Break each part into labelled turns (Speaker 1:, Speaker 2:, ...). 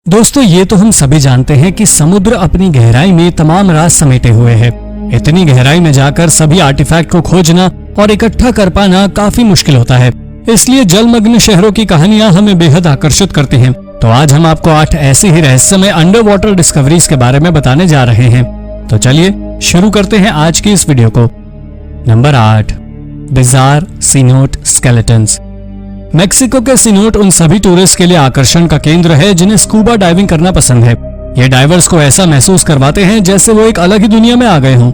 Speaker 1: दोस्तों, ये तो हम सभी जानते हैं कि समुद्र अपनी गहराई में तमाम राज समेटे हुए है। इतनी गहराई में जाकर सभी आर्टिफैक्ट को खोजना और इकट्ठा कर पाना काफी मुश्किल होता है। इसलिए जलमग्न शहरों की कहानियां हमें बेहद आकर्षित करती हैं। तो आज हम आपको 8 ऐसी ही रहस्यमय अंडर वाटर डिस्कवरीज के बारे में बताने जा रहे हैं। तो चलिए शुरू करते हैं आज की इस वीडियो को। Number 8, bizarre cenote skeletons. Mexico के सीनोट उन सभी टूरिस्ट के लिए आकर्षण का केंद्र है जिन्हें स्कूबा डाइविंग करना पसंद है। ये डाइवर्स को ऐसा महसूस करवाते हैं जैसे वो एक अलग ही दुनिया में आ गए हों।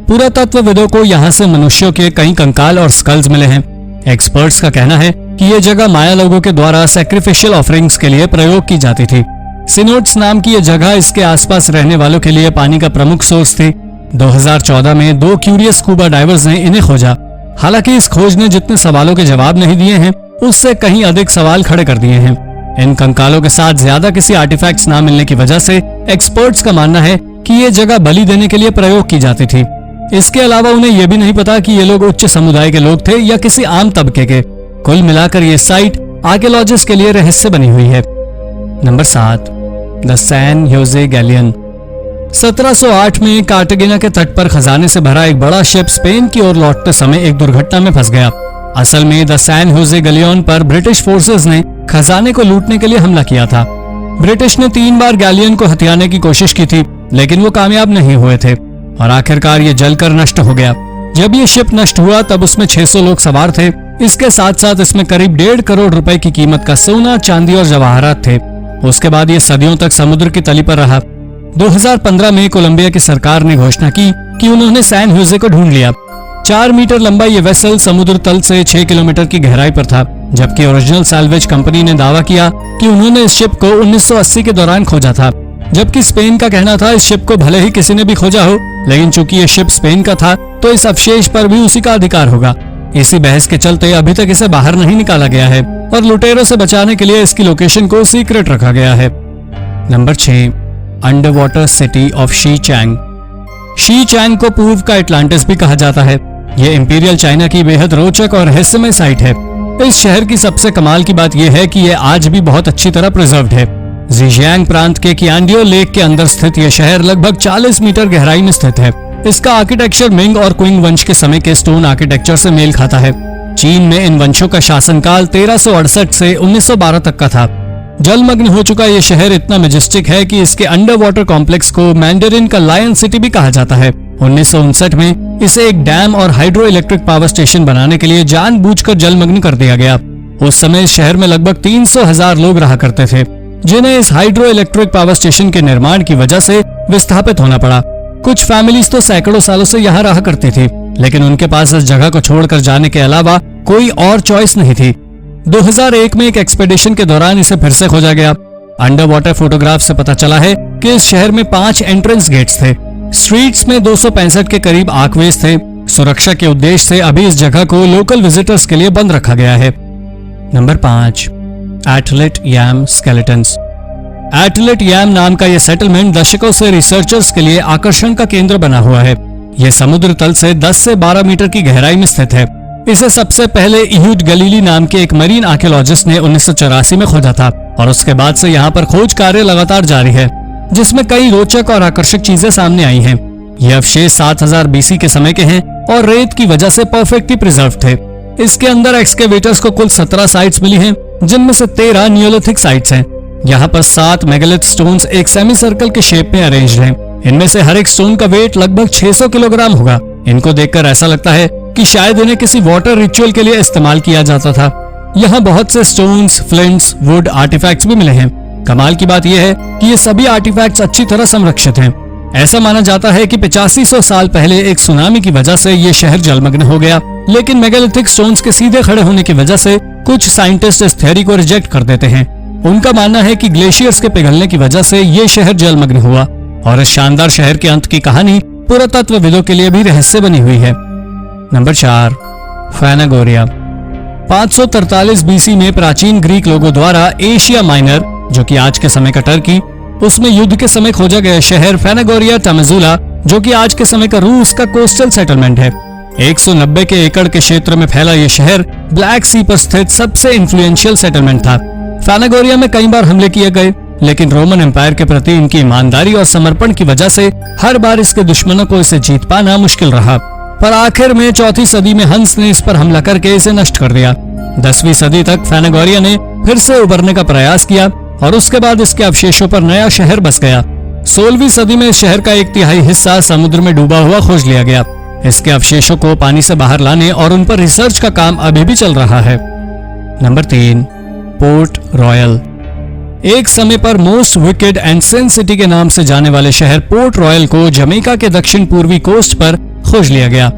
Speaker 1: पुरातत्वविदों को यहाँ से मनुष्यों के कई कंकाल और स्कल्स मिले हैं। एक्सपर्ट्स का कहना है कि ये जगह माया लोगों के द्वारा सैक्रिफिशियल ऑफरिंग्स के लिए प्रयोग की जाती थी। सीनोट्स नाम की ये जगह इसके आसपास रहने वालों के लिए पानी का प्रमुख सोर्स थी। 2014 में 2 क्यूरियस स्कूबा डाइवर्स ने इन्हें खोजा। हालांकि इस खोज ने जितने सवालों के जवाब नहीं दिए हैं, उससे कहीं अधिक सवाल खड़े कर दिए हैं। इन कंकालों के साथ ज्यादा किसी आर्टिफैक्ट्स ना मिलने की वजह से एक्सपर्ट्स का मानना है कि ये जगह बलि देने के लिए प्रयोग की जाती थी। इसके अलावा उन्हें यह भी नहीं पता कि ये लोग उच्च समुदाय के लोग थे या किसी आम तबके के। कुल मिलाकर ये साइट आर्कियोलॉजिस्ट के लिए रहस्य बनी हुई है। Number 7, the San José galleon. 1708 में कार्टागेना के तट पर खजाने से भरा एक बड़ा शिप स्पेन की ओर लौटते समय एक दुर्घटना में फंस गया। असल में द सैन ह्योजे गैलियन पर ब्रिटिश फोर्सेस ने खजाने को लूटने के लिए हमला किया था। ब्रिटिश ने 3 बार गैलियन को हथियाने की कोशिश की थी, लेकिन वो कामयाब नहीं हुए थे और आखिरकार ये जलकर नष्ट हो गया। जब ये शिप नष्ट हुआ तब उसमें 600 लोग सवार थे। इसके साथ साथ इसमें करीब 1.5 करोड़ रुपए की कीमत का सोना, चांदी और जवाहरात थे। उसके बाद ये सदियों तक समुद्र की तली पर रहा। 2015 में कोलंबिया की सरकार ने घोषणा की कि उन्होंने सैन ह्योजे को ढूंढ लिया। 4 मीटर लंबा ये वेसल समुद्र तल से 6 किलोमीटर की गहराई पर था, जबकि ओरिजिनल सैल्वेज कंपनी ने दावा किया कि उन्होंने इस शिप को 1980 के दौरान खोजा था। जबकि स्पेन का कहना था इस शिप को भले ही किसी ने भी खोजा हो, लेकिन चूंकि ये शिप स्पेन का था तो इस अवशेष पर भी उसी का अधिकार होगा। इसी बहस के चलते अभी तक इसे बाहर नहीं निकाला गया है और लुटेरों से बचाने के लिए इसकी लोकेशन को सीक्रेट रखा गया है। Number 6, underwater city of Shicheng. Shicheng को पूर्व का एटलांटिस भी कहा जाता है। ये इंपीरियल चाइना की बेहद रोचक और रहस्यमय साइट है। इस शहर की सबसे कमाल की बात यह है कि यह आज भी बहुत अच्छी तरह प्रिजर्व्ड है। जीजियांग प्रांत के कियांडियो लेक के अंदर स्थित यह शहर लगभग 40 मीटर गहराई में स्थित है। इसका आर्किटेक्चर मिंग और क्विंग वंश के समय के स्टोन आर्किटेक्चर से मेल खाता है। चीन में इन वंशों का शासनकाल 1368 से 1912 तक का था। जलमग्न हो चुका यह शहर इतना मैजेस्टिक है कि इसके अंडर वाटर कॉम्प्लेक्स को मैंडरिन का लायन सिटी भी कहा जाता है। 1959 में इसे एक डैम और हाइड्रो इलेक्ट्रिक पावर स्टेशन बनाने के लिए जानबूझकर जलमग्न कर दिया गया। उस समय इस शहर में लगभग 300,000 लोग रहा करते थे, जिन्हें इस हाइड्रो इलेक्ट्रिक पावर स्टेशन के निर्माण की वजह से विस्थापित होना पड़ा। कुछ फैमिलीज तो सैकड़ों सालों से यहाँ रहा करती थी, लेकिन उनके पास इस जगह को छोड़कर जाने के अलावा कोई और चॉइस नहीं थी। 2001 में एक एक्सपेडिशन के दौरान इसे फिर से खोजा गया। अंडर वाटर फोटोग्राफ से पता चला है कि इस शहर में 5 एंट्रेंस गेट्स थे। स्ट्रीट्स में 265 के करीब आर्कवेज थे। सुरक्षा के उद्देश्य से अभी इस जगह को लोकल विजिटर्स के लिए बंद रखा गया है। नंबर 5, एटलेट याम स्केलेटन्स। एटलेट याम नाम का यह सेटलमेंट दशकों से रिसर्चर्स के लिए आकर्षण का केंद्र बना हुआ है। यह समुद्र तल से 10 से 12 मीटर की गहराई में स्थित है। इसे सबसे पहले इहुड गलीली नाम के एक मरीन आर्कियोलॉजिस्ट ने 1984 में खोजा था और उसके बाद से यहाँ पर खोज कार्य लगातार जारी है, जिसमें कई रोचक और आकर्षक चीजें सामने आई हैं। ये अवशेष 7000 BC के समय के हैं और रेत की वजह से परफेक्टली प्रिजर्व थे। इसके अंदर एक्सकेवेटर्स को कुल 17 साइट्स मिली हैं, जिनमें से 13 नियोलिथिक साइट्स हैं। यहाँ पर 7 मेगालिथ स्टोन्स एक सेमी सर्कल के शेप में अरेंज्ड हैं। इनमें से हर एक स्टोन का वेट लगभग 600 किलोग्राम होगा। इनको देखकर ऐसा लगता है कि शायद इन्हें किसी वाटर रिचुअल के लिए इस्तेमाल किया जाता था। यहाँ बहुत से स्टोन्स, फ्लिंट्स, वुड आर्टिफैक्ट्स भी मिले हैं। कमाल की बात यह है कि ये सभी आर्टिफैक्ट्स अच्छी तरह संरक्षित हैं। ऐसा माना जाता है कि 8500 साल पहले एक सुनामी की वजह से ये शहर जलमग्न हो गया, लेकिन मेगालिथिक स्टोन्स के सीधे खड़े होने की वजह से कुछ साइंटिस्ट इस थ्योरी को रिजेक्ट कर देते हैं। उनका मानना है कि ग्लेशियर्स के पिघलने की वजह से ये शहर जलमग्न हुआ और इस शानदार शहर के अंत की कहानी पुरातत्वविदों के लिए भी रहस्य बनी हुई है। नंबर 4, फैनागोरिया। 543 BC में प्राचीन ग्रीक लोगों द्वारा एशिया माइनर, जो कि आज के समय का टर्की, उसमें युद्ध के समय खोजा गया शहर फैनागोरिया टामेजुला, जो कि आज के समय का रूस का कोस्टल सेटलमेंट है। 190 के एकड़ के क्षेत्र में फैला यह शहर ब्लैक सी पर स्थित सबसे इन्फ्लुएंशियल सेटलमेंट था। फैनागोरिया में कई बार हमले किए गए, लेकिन रोमन एम्पायर के प्रति इनकी ईमानदारी और समर्पण की वजह से हर बार इसके दुश्मनों को इसे जीत पाना मुश्किल रहा। पर आखिर में 4वीं सदी में हंस ने इस पर हमला करके इसे नष्ट कर दिया। 10वीं सदी तक फैनागोरिया ने फिर से उबरने का प्रयास किया और उसके बाद इसके अवशेषों पर नया शहर बस गया। 16वीं सदी में इस शहर का 1/3 हिस्सा समुद्र में डूबा हुआ खोज लिया गया। इसके अवशेषों को पानी से बाहर लाने और उन पर रिसर्च का काम अभी भी चल रहा है। Number 3, Port Royal. एक समय पर most wicked and sin city के नाम से जाने वाले शहर पोर्ट रॉयल को जमैका के दक्षिण पूर्वी कोस्ट पर खोज लिया गया।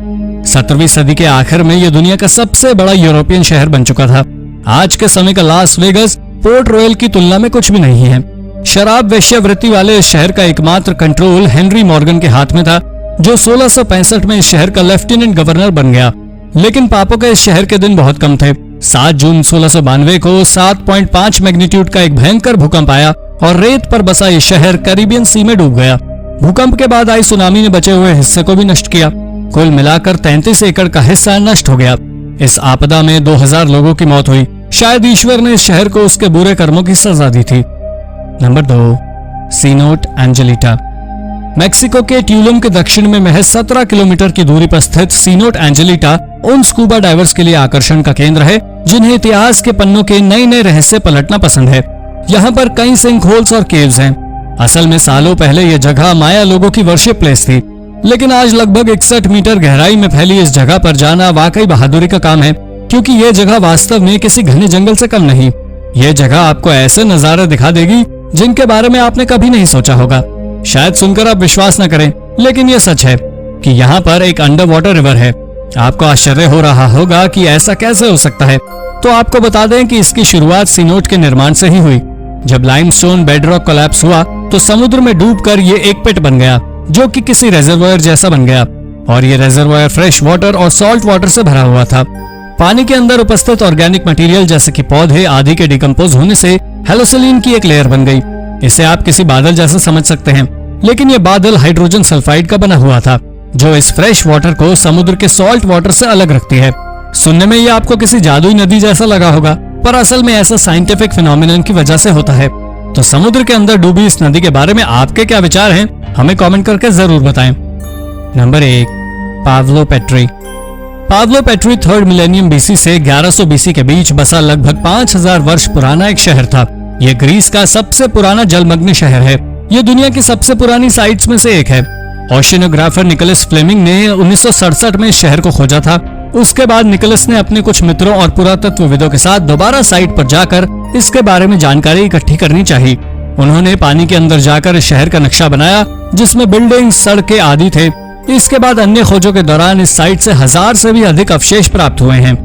Speaker 1: 17वीं सदी के आखिर में यह दुनिया का सबसे बड़ा यूरोपियन शहर बन चुका था। आज के समय का लास वेगस पोर्ट रॉयल की तुलना में कुछ भी नहीं है। शराब वेश्यावृत्ति वाले इस शहर का एकमात्र कंट्रोल हेनरी मॉर्गन के हाथ में था, जो 1665 में इस शहर का लेफ्टिनेंट गवर्नर बन गया। लेकिन पापों के इस शहर के दिन बहुत कम थे। 7 जून 1692 को 7.5 मैग्नीट्यूड का एक भयंकर भूकंप आया और रेत पर बसा ये शहर कैरिबियन सी में डूब गया। भूकंप के बाद आई सुनामी ने बचे हुए हिस्से को भी नष्ट किया। कुल मिलाकर 33 एकड़ का हिस्सा नष्ट हो गया। इस आपदा में 2000 लोगों की मौत हुई। शायद ईश्वर ने इस शहर को उसके बुरे कर्मों की सजा दी थी। नंबर 2, सीनोट एंजेलिटा। मेक्सिको के ट्यूलम के दक्षिण में महज 17 किलोमीटर की दूरी पर स्थित सीनोट एंजेलिटा उन स्कूबा डाइवर्स के लिए आकर्षण का केंद्र है जिन्हें इतिहास के पन्नों के नए नए रहस्य पलटना पसंद है। यहाँ पर कई सिंक होल्स और केव्स हैं। असल में सालों पहले यह जगह माया लोगों की वर्शिप प्लेस थी, लेकिन आज लगभग 61 मीटर गहराई में फैली इस जगह पर जाना वाकई बहादुरी का काम है, क्योंकि यह जगह वास्तव में किसी घने जंगल से कम नहीं। यह जगह आपको ऐसे नजारे दिखा देगी जिनके बारे में आपने कभी नहीं सोचा होगा। शायद सुनकर आप विश्वास न करें, लेकिन यह सच है कि यहाँ पर एक अंडर वाटर रिवर है। आपको आश्चर्य हो रहा होगा कि ऐसा कैसे हो सकता है, तो आपको बता दें कि इसकी शुरुआत सीनोट के निर्माण से ही हुई। जब लाइमस्टोन बेडरॉक कोलैप्स हुआ तो समुद्र में डूबकर ये एक पिट बन गया, जो कि किसी रेजर्वोयर जैसा बन गया, और ये रेजर्वोयर फ्रेश वाटर और सॉल्ट वाटर से भरा हुआ था। पानी के अंदर उपस्थित ऑर्गेनिक मटेरियल जैसे कि पौधे आदि के डिकम्पोज होने से हेलोसिलीन की एक लेयर बन गई। इसे आप किसी बादल जैसा समझ सकते हैं, लेकिन यह बादल हाइड्रोजन सल्फाइड का बना हुआ था, जो इस फ्रेश वाटर को समुद्र के सॉल्ट वाटर से अलग रखती है। सुनने में यह आपको किसी जादुई नदी जैसा लगा होगा, पर असल में ऐसा साइंटिफिक फिनोमिनन की वजह से होता है। तो समुद्र के अंदर डूबी इस नदी के बारे में आपके क्या विचार हैं? हमें कमेंट करके जरूर बताएं। Number 1, Pavlopetri. Pavlopetri 3rd millennium BC से 1100 बीसी के बीच बसा लगभग 5000 वर्ष पुराना एक शहर था। यह ग्रीस का सबसे पुराना जलमग्न शहर है। यह दुनिया की सबसे पुरानी साइट्स में से एक है। ओशिनोग्राफर निकोलस फ्लेमिंग ने 1967 में इस शहर को खोजा था। उसके बाद निकोलस ने अपने कुछ मित्रों और पुरातत्वविदों के साथ दोबारा साइट पर जाकर इसके बारे में जानकारी इकट्ठी करनी चाहिए। उन्होंने पानी के अंदर जाकर इस शहर का नक्शा बनाया, जिसमें बिल्डिंग्स, सड़कें आदि थे। इसके बाद अन्य खोजों के दौरान इस साइट से 1000 से भी अधिक अवशेष प्राप्त हुए हैं।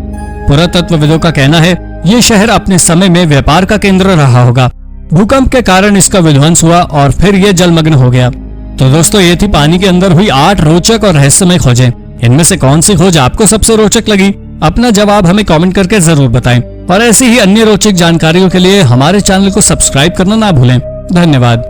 Speaker 1: पुरातत्वविदों का कहना है ये शहर अपने समय में व्यापार का केंद्र रहा होगा। भूकंप के कारण इसका विध्वंस हुआ और फिर ये जलमग्न हो गया। तो दोस्तों, ये थी पानी के अंदर हुई 8 रोचक और रहस्यमय खोजें। इनमें से कौन सी खोज आपको सबसे रोचक लगी? अपना जवाब हमें कमेंट करके जरूर बताएं, और ऐसी ही अन्य रोचक जानकारियों के लिए हमारे चैनल को सब्सक्राइब करना ना भूलें। धन्यवाद।